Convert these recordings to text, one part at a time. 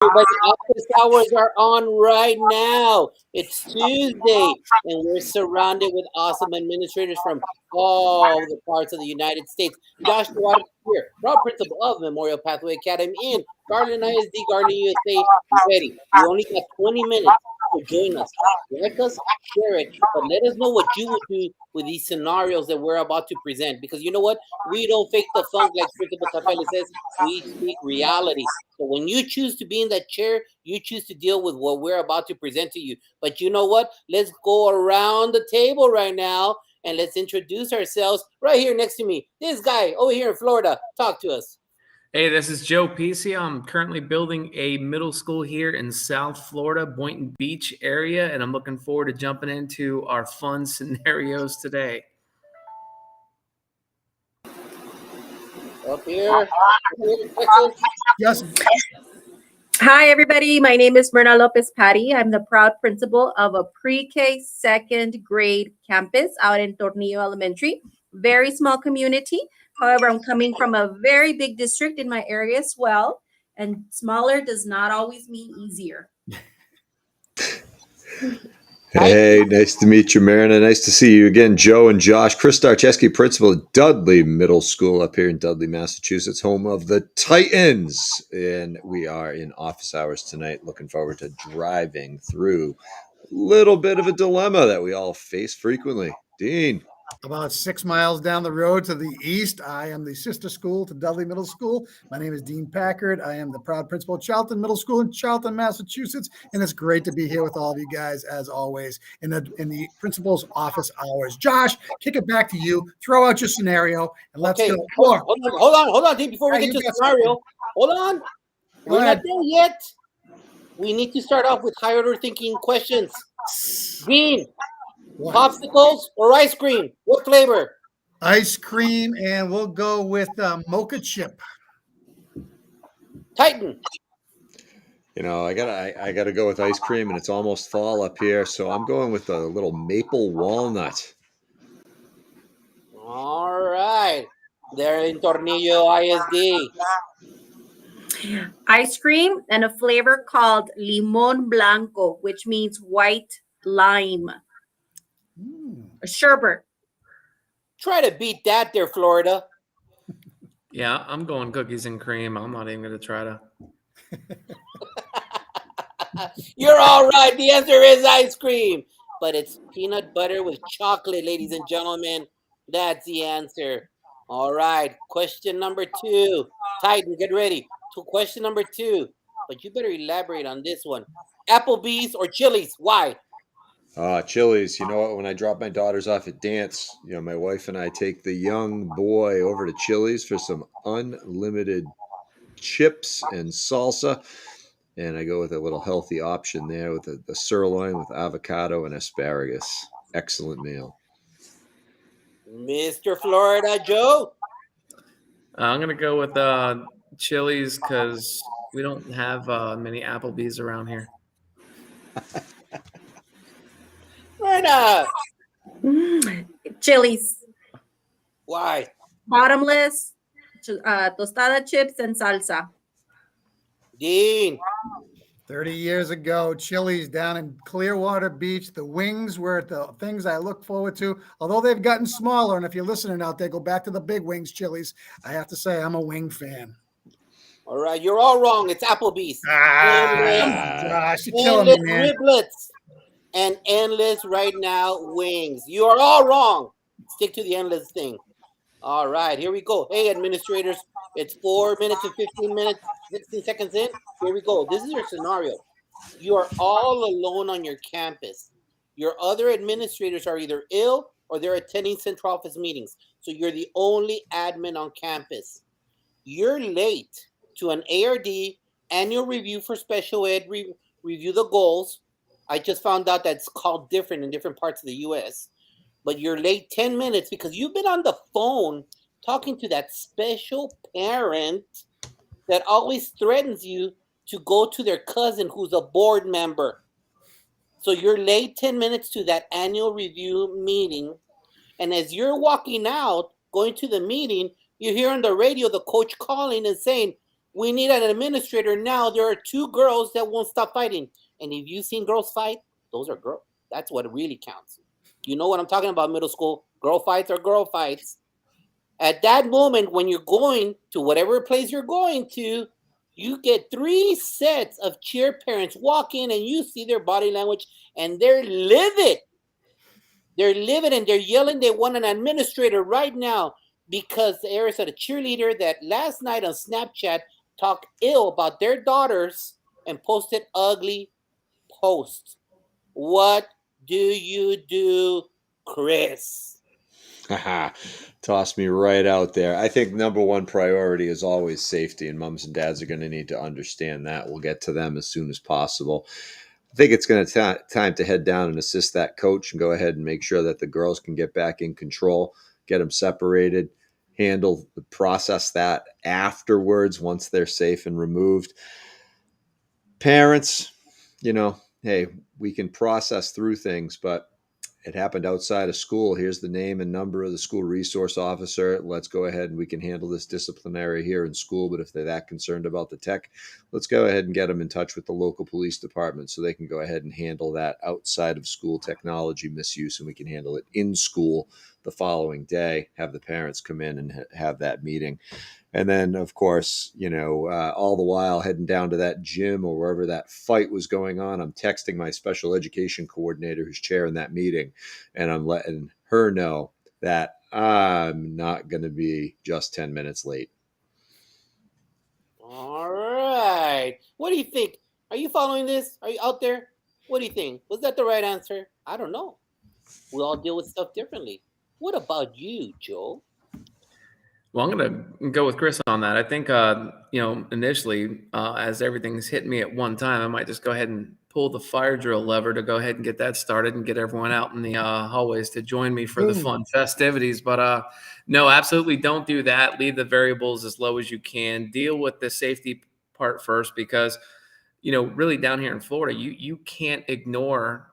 Everybody, office hours are on right now. It's Tuesday, and we're surrounded with awesome administrators from all the parts of the United States. Josh Duarte here, proud principal of Memorial Pathway Academy in Garland ISD, Garland, USA. Ready? You only got 20 minutes, so join us. Like us, share it, but let us know what you would do with these scenarios that we're about to present. Because you know what? We don't fake the funk like Principal Capelli says. We speak reality. So when you choose to be in that chair, you choose to deal with what we're about to present to you. But you know what? Let's go around the table right now and let's introduce ourselves right here next to me. This guy over here in Florida. Talk to us. Hey, this is Joe Pesci. I'm currently building a middle school here in South Florida, Boynton Beach area, and I'm looking forward to jumping into our fun scenarios today. Up here. Yes. Hi, everybody. My name is Myrna Patty. I'm the proud principal of a pre-K second grade campus out in Tornillo Elementary. Very small community. However, I'm coming from a very big district in my area as well. And smaller does not always mean easier. Hey, nice to meet you, Myrna. Nice to see you again, Joe and Josh. Chris Starcheski, principal at Dudley Middle School up here in Dudley, Massachusetts, home of the Titans. And we are in office hours tonight. Looking forward to driving through a little bit of a dilemma that we all face frequently. Dean. About 6 miles down the road to the east, I am the sister school to Dudley Middle School. My name is Dean Packard. I am the proud principal at Charlton Middle School in Charlton, Massachusetts, and it's great to be here with all of you guys as always in the principal's office hours. Josh, kick it back to you. Throw out your scenario and let's go. Hold on, Dean. Before we get to the scenario, hold on. We're not there yet. We need to start off with high order thinking questions. Dean. What? Popsicles or ice cream? What flavor? Ice cream, and we'll go with mocha chip. Titan. You know, I gotta go with ice cream, and it's almost fall up here, so I'm going with a little maple walnut. All right, they're in Tornillo ISD. Ice cream and a flavor called limon blanco, which means white lime. A sherbet. Try to beat that there, Florida. Yeah, I'm going cookies and cream. I'm not even going to try to. You're all right. The answer is ice cream. But it's peanut butter with chocolate, ladies and gentlemen. That's the answer. All right. Question number 2. Titan, get ready. To question number 2. But you better elaborate on this one. Applebee's or Chili's? Why? Chili's. You know what? When I drop my daughters off at dance, you know, my wife and I take the young boy over to Chili's for some unlimited chips and salsa. And I go with a little healthy option there with the sirloin with avocado and asparagus. Excellent meal. Mr. Florida Joe? I'm going to go with Chili's because we don't have many Applebee's around here. Myrna. Chili's. Why? Bottomless, tostada chips and salsa. Dean. 30 years ago, Chili's down in Clearwater Beach. The wings were the things I look forward to, although they've gotten smaller. And if you're listening out there, go back to the big wings, Chili's. I have to say, I'm a wing fan. All right, you're all wrong. It's Applebee's. Gosh, you're killing me, man. Riblets and endless right now wings. You are all wrong. Stick to the endless thing. All right, here we go. Hey, administrators, it's 4 minutes and 15 minutes, 16 seconds in. Here we go. This is your scenario. You are all alone on your campus. Your other administrators are either ill or they're attending central office meetings. So you're the only admin on campus. You're late to an ARD annual review for special ed, review the goals. I just found out that's called different in different parts of the U.S., but you're late 10 minutes because you've been on the phone talking to that special parent that always threatens you to go to their cousin who's a board member. So you're late 10 minutes to that annual review meeting. And as you're walking out, going to the meeting, you hear on the radio the coach calling and saying, We need an administrator now. There are 2 girls that won't stop fighting. And if you've seen girls fight, those are girls. That's what really counts. You know what I'm talking about, middle school. Girl fights are girl fights. At that moment, when you're going to whatever place you're going to, you get 3 sets of cheer parents walk in and you see their body language and they're livid. They're livid and they're yelling. They want an administrator right now because there is a cheerleader that last night on Snapchat talked ill about their daughters and posted ugly posts. What do you do, Chris? Haha, toss me right out there. I think number one priority is always safety, and moms and dads are going to need to understand that. We'll get to them as soon as possible. I think it's going to time to head down and assist that coach and go ahead and make sure that the girls can get back in control, get them separated, process that afterwards once they're safe and removed. Parents, hey, we can process through things, but it happened outside of school. Here's the name and number of the school resource officer. Let's go ahead and we can handle this disciplinary here in school. But if they're that concerned about the tech, let's go ahead and get them in touch with the local police department so they can go ahead and handle that outside of school technology misuse, and we can handle it in school the following day, have the parents come in and have that meeting. And then, of course, all the while heading down to that gym or wherever that fight was going on, I'm texting my special education coordinator who's chairing that meeting, and I'm letting her know that I'm not going to be just 10 minutes late. All right. What do you think? Are you following this? Are you out there? What do you think? Was that the right answer? I don't know. We all deal with stuff differently. What about you, Joe? Well, I'm going to go with Chris on that. I think, initially, as everything's hitting me at one time, I might just go ahead and pull the fire drill lever to go ahead and get that started and get everyone out in the hallways to join me for the fun festivities. But no, absolutely don't do that. Leave the variables as low as you can. Deal with the safety part first because, really down here in Florida, you can't ignore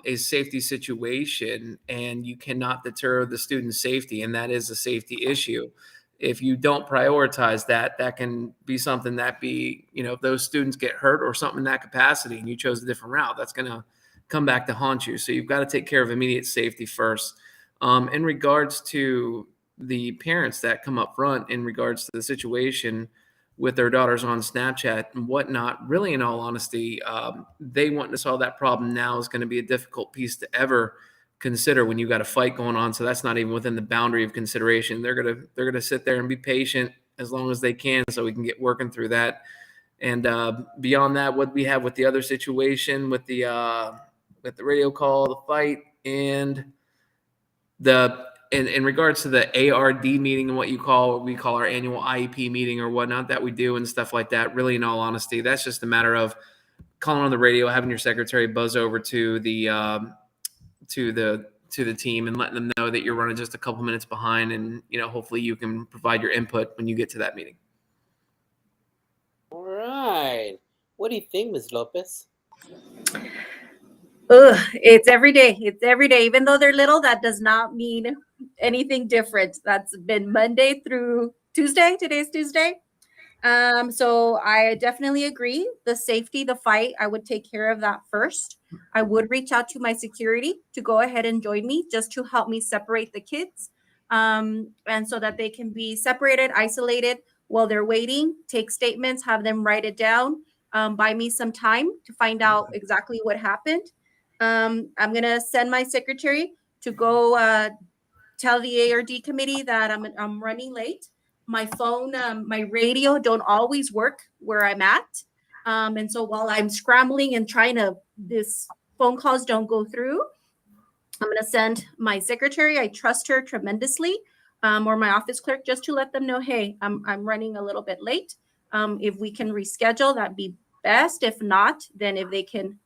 a safety situation, and you cannot deter the student's safety, and that is a safety issue. If you don't prioritize that, that can be something that if those students get hurt or something in that capacity and you chose a different route, that's going to come back to haunt you. So you've got to take care of immediate safety first. In regards to the parents that come up front in regards to the situation with their daughters on Snapchat and whatnot, really, in all honesty, they wanting to solve that problem now is going to be a difficult piece to ever consider when you got a fight going on. So that's not even within the boundary of consideration. They're gonna sit there and be patient as long as they can, so we can get working through that. And beyond that, what we have with the other situation with the radio call, the fight, and in regards to the ARD meeting and what we call our annual IEP meeting or whatnot that we do and stuff like that, really, in all honesty, that's just a matter of calling on the radio, having your secretary buzz over to the team and letting them know that you're running just a couple minutes behind, and hopefully you can provide your input when you get to that meeting. All right. What do you think, Ms. Lopez? It's every day. It's every day. Even though they're little, that does not mean anything different. That's been Monday through Tuesday. Today's Tuesday. So I definitely agree. The safety, the fight, I would take care of that first. I would reach out to my security to go ahead and join me just to help me separate the kids. And so that they can be separated, isolated while they're waiting, take statements, have them write it down, buy me some time to find out exactly what happened. I'm going to send my secretary to go tell the ARD committee that I'm running late. My phone, my radio don't always work where I'm at. And so while I'm scrambling and this phone calls don't go through, I'm going to send my secretary. I trust her tremendously, or my office clerk, just to let them know, hey, I'm running a little bit late. If we can reschedule, that'd be best. If not, then if they can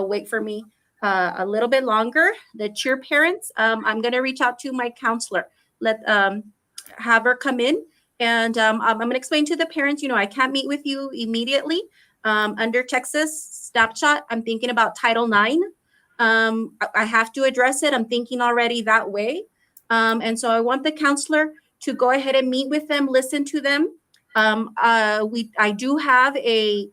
wait for me a little bit longer. The cheer parents, I'm going to reach out to my counselor. Have her come in. And I'm going to explain to the parents, I can't meet with you immediately. Under Texas snapshot, I'm thinking about Title IX. I have to address it. I'm thinking already that way. And so I want the counselor to go ahead and meet with them, listen to them, I do have a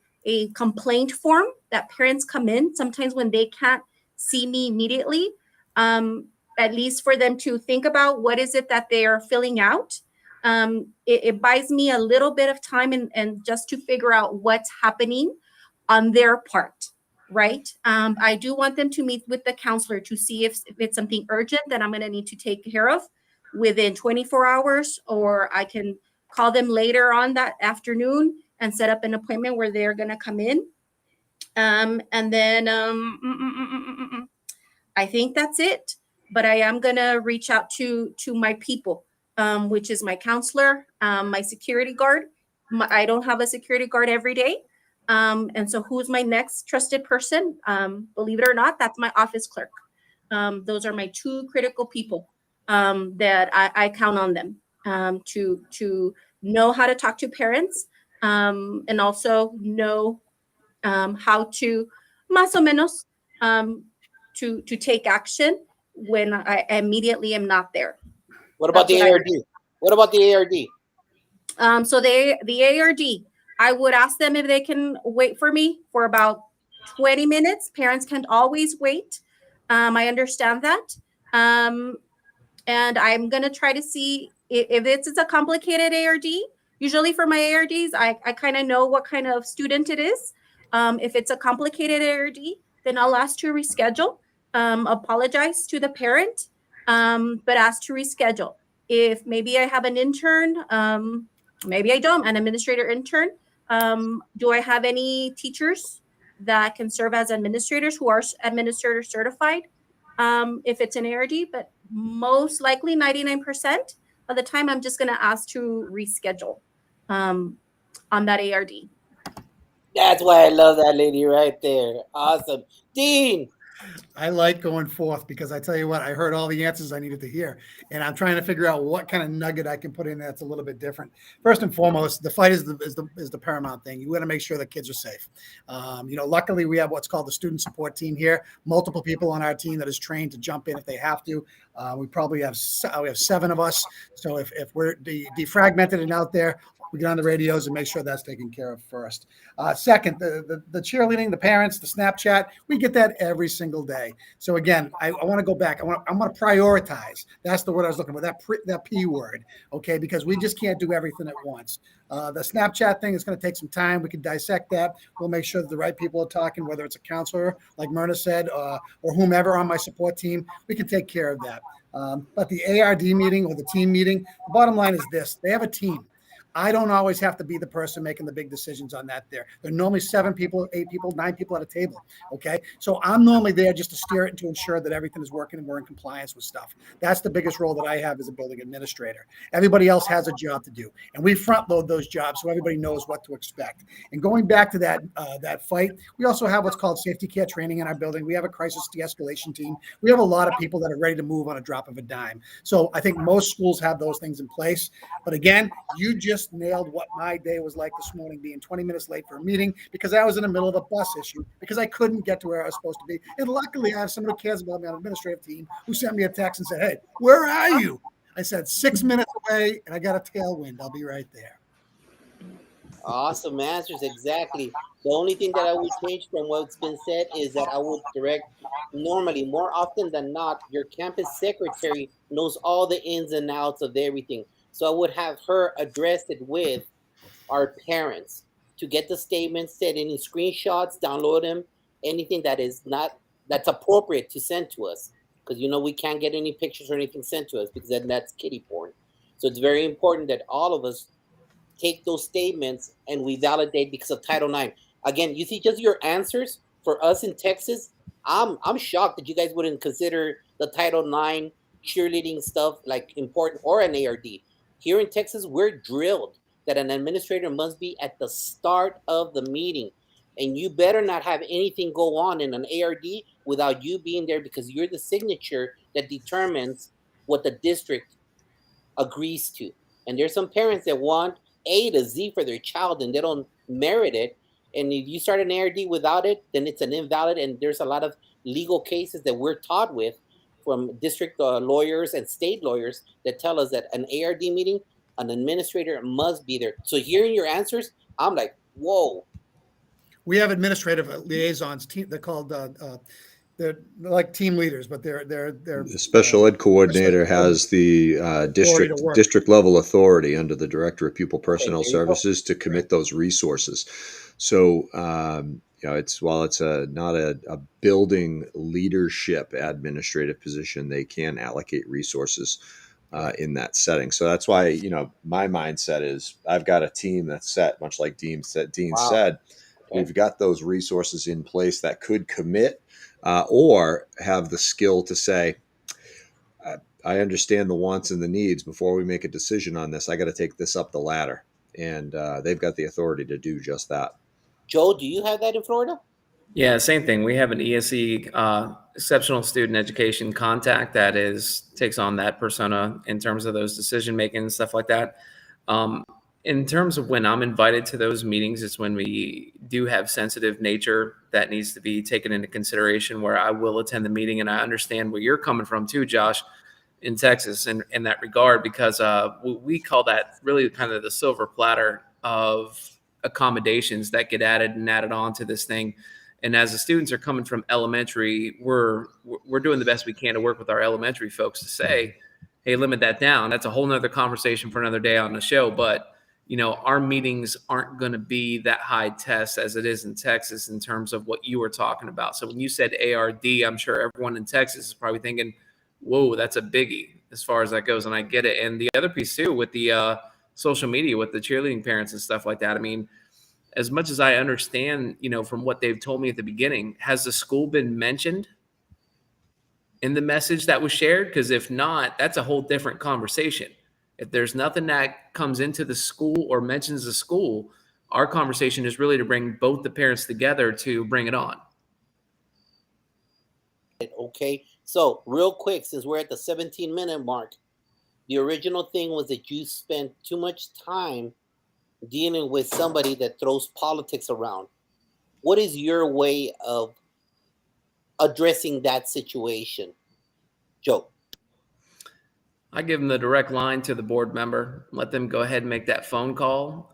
complaint form that parents come in sometimes when they can't see me immediately, at least for them to think about what is it that they are filling out. It buys me a little bit of time and just to figure out what's happening on their part, right? I do want them to meet with the counselor to see if it's something urgent that I'm going to need to take care of within 24 hours, or I can call them later on that afternoon and set up an appointment where they're going to come in. And then I think that's it. But I am going to reach out to my people, which is my counselor, my security guard. I don't have a security guard every day. And so who's my next trusted person? Believe it or not, that's my office clerk. Those are my two critical people that I count on them to know how to talk to parents, and also know how to más o menos to take action when I immediately am not there. What about That's the what I ARD? What about the ARD? So the ARD, I would ask them if they can wait for me for about 20 minutes. Parents can't always wait. I understand that. And I'm going to try to see if it's a complicated ARD. Usually for my ARDs, I kind of know what kind of student it is. If it's a complicated ARD, then I'll ask to reschedule, apologize to the parent, but ask to reschedule. If maybe I have an intern, maybe I don't, an administrator intern. Do I have any teachers that can serve as administrators who are administrator certified? If it's an ARD, but most likely 99% of the time, I'm just going to ask to reschedule on that ARD. That's why I love that lady right there. Awesome. Dean. I like going forth because I tell you what, I heard all the answers I needed to hear, and I'm trying to figure out what kind of nugget I can put in that's a little bit different. First and foremost, the fight is the paramount thing. You got to make sure the kids are safe. Luckily we have what's called the student support team here. Multiple people on our team that is trained to jump in if they have to. We probably have 7 of us. So if we're defragmented and out there, we get on the radios and make sure that's taken care of first. Second, the cheerleading, the parents, the Snapchat, we get that every single day. So again, I want to go back. I want to prioritize. That's the word I was looking for, that P word, okay? Because we just can't do everything at once. The Snapchat thing is going to take some time. We can dissect that. We'll make sure that the right people are talking, whether it's a counselor, like Myrna said, or whomever on my support team. We can take care of that. But the ARD meeting or the team meeting, the bottom line is this. They have a team. I don't always have to be the person making the big decisions on that there. There are normally 7 people, 8 people, 9 people at a table, okay? So I'm normally there just to steer it and to ensure that everything is working and we're in compliance with stuff. That's the biggest role that I have as a building administrator. Everybody else has a job to do, and we front load those jobs so everybody knows what to expect. And going back to that fight, we also have what's called safety care training in our building. We have a crisis de-escalation team. We have a lot of people that are ready to move on a drop of a dime. So I think most schools have those things in place. But again, you just nailed what my day was like this morning, being 20 minutes late for a meeting because I was in the middle of a bus issue because I couldn't get to where I was supposed to be. And luckily, I have somebody who cares about me on the administrative team who sent me a text and said, "Hey, where are you?" I said, 6 minutes away, and I got a tailwind. I'll be right there. Awesome answers, exactly. The only thing that I would change from what's been said is that I would direct, normally, more often than not, your campus secretary knows all the ins and outs of everything. So I would have her address it with our parents to get the statements, set any screenshots, download them, anything that is not that's appropriate to send to us. Because we can't get any pictures or anything sent to us because then that's kiddie porn. So it's very important that all of us take those statements and we validate because of Title IX. Again, you see just your answers for us in Texas. I'm shocked that you guys wouldn't consider the Title IX cheerleading stuff like important or an ARD. Here in Texas, we're drilled that an administrator must be at the start of the meeting. And you better not have anything go on in an ARD without you being there because you're the signature that determines what the district agrees to. And there's some parents that want A to Z for their child and they don't merit it. And if you start an ARD without it, then it's an invalid. And there's a lot of legal cases that we're taught with from district lawyers and state lawyers that tell us that an ARD meeting an administrator must be there. So hearing your answers, I'm like, whoa. We have administrative liaisons. They're called they're like team leaders, but they're The special ed coordinator has the authority to work. district level authority under the director of pupil personnel there you go. services to commit those resources. So it's while it's not a building leadership administrative position, they can allocate resources in that setting. So that's why my mindset is I've got a team that's set, much like Dean said. Wow. We've got those resources in place that could commit or have the skill to say, I understand the wants and the needs. Before we make a decision on this, I got to take this up the ladder. And they've got the authority to do just that. Joe, do you have that in Florida? Yeah, same thing. We have an ESE, exceptional student education contact that takes on that persona in terms of those decision making and stuff like that. In terms of when I'm invited to those meetings, it's when we do have sensitive nature that needs to be taken into consideration, where I will attend the meeting. And I understand where you're coming from too, Josh, in Texas in that regard, because we call that really kind of the silver platter of accommodations that get added on to this thing. And as the students are coming from elementary, we're doing the best we can to work with our elementary folks to say, hey, limit that down. That's a whole nother conversation for another day on the show. But our meetings aren't going to be that high test as it is in Texas in terms of what you were talking about. So when you said ARD, I'm sure everyone in Texas is probably thinking, whoa, that's a biggie as far as that goes. And I get it. And the other piece too, with the social media, with the cheerleading parents and stuff like that. I mean, as much as I understand, from what they've told me at the beginning, has the school been mentioned in the message that was shared? Because if not, that's a whole different conversation. If there's nothing that comes into the school or mentions the school, our conversation is really to bring both the parents together to bring it on. Okay. So real quick, since we're at the 17-minute mark, the original thing was that you spent too much time dealing with somebody that throws politics around. What is your way of addressing that situation, Joe? I give them the direct line to the board member, let them go ahead and make that phone call,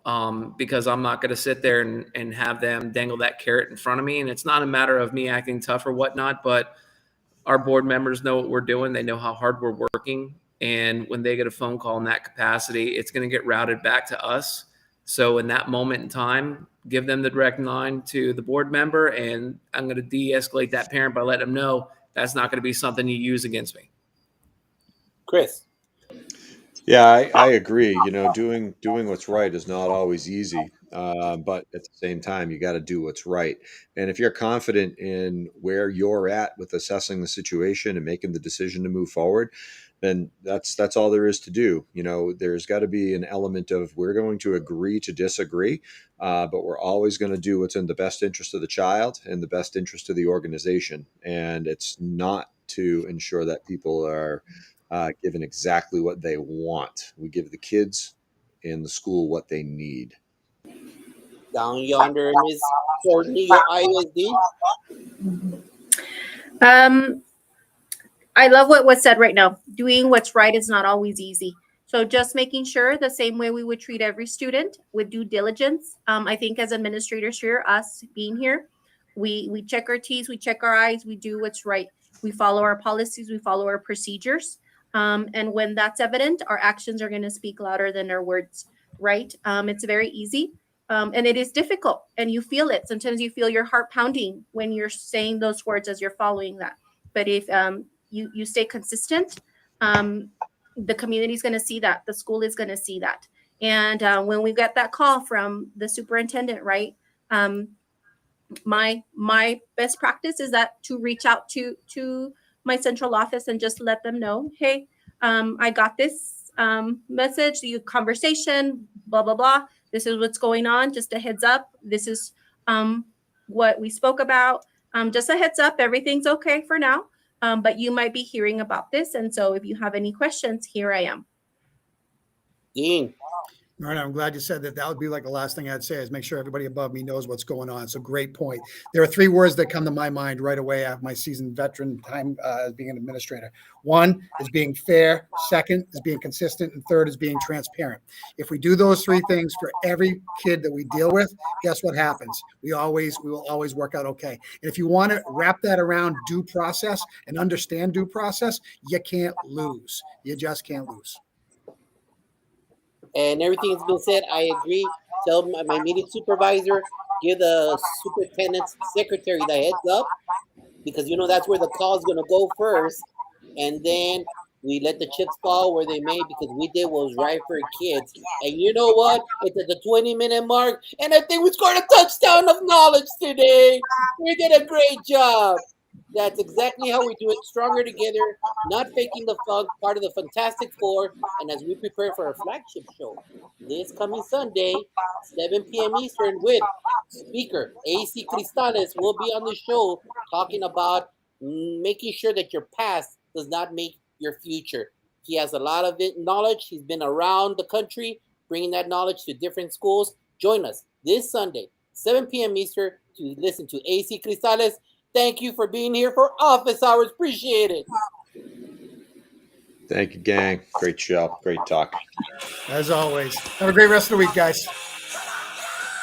because I'm not going to sit there and have them dangle that carrot in front of me. And it's not a matter of me acting tough or whatnot, but our board members know what we're doing. They know how hard we're working. And when they get a phone call in that capacity, it's going to get routed back to us. So in that moment in time, give them the direct line to the board member, and I'm going to de-escalate that parent by letting them know that's not going to be something you use against me. Chris? Yeah, I agree. Doing what's right is not always easy, but at the same time, you got to do what's right. And if you're confident in where you're at with assessing the situation and making the decision to move forward, then that's all there is to do. There's got to be an element of we're going to agree to disagree, but we're always going to do what's in the best interest of the child and the best interest of the organization. And it's not to ensure that people are given exactly what they want. We give the kids and the school what they need. Down yonder, Miss Tornillo ISD. I love what was said right now. Doing what's right is not always easy. So just making sure the same way we would treat every student with due diligence. I think as administrators here, us being here, we check our T's, we check our I's, we do what's right. We follow our policies, we follow our procedures. And when that's evident, our actions are going to speak louder than our words, right? It's very easy. And it is difficult, and you feel it. Sometimes you feel your heart pounding when you're saying those words as you're following that. But if you stay consistent, the community is going to see that. The school is going to see that. And when we get that call from the superintendent, right? My best practice is that to reach out to my central office and just let them know, hey, I got this message, the conversation, blah, blah, blah. This is what's going on. Just a heads up. This is what we spoke about. Just a heads up. Everything's okay for now. But you might be hearing about this. And so if you have any questions, here I am. Dean? Myrna, I'm glad you said that. That would be like the last thing I'd say is make sure everybody above me knows what's going on. So great point. There are three words that come to my mind right away after my seasoned veteran time as being an administrator. One is being fair. Second is being consistent. And third is being transparent. If we do those three things for every kid that we deal with, guess what happens? We will always work out okay. And if you want to wrap that around due process and understand due process, you can't lose. You just can't lose. And everything that's been said, I agree. Tell my immediate supervisor, give the superintendent's secretary the heads up, because that's where the call is going to go first. And then we let the chips fall where they may, because we did what was right for kids. And you know what? It's at the 20-minute mark, and I think we scored a touchdown of knowledge today. We did a great job. That's exactly how we do it. Stronger together, not faking the funk, part of the Fantastic Four. And as we prepare for our flagship show this coming Sunday, 7 p.m. Eastern, with speaker AC Cristales, will be on the show talking about making sure that your past does not make your future. He has a lot of knowledge. He's been around the country, bringing that knowledge to different schools. Join us this Sunday, 7 p.m. Eastern, to listen to AC Cristales. Thank you for being here for office hours. Appreciate it. Thank you, gang. Great show. Great talk. As always. Have a great rest of the week, guys.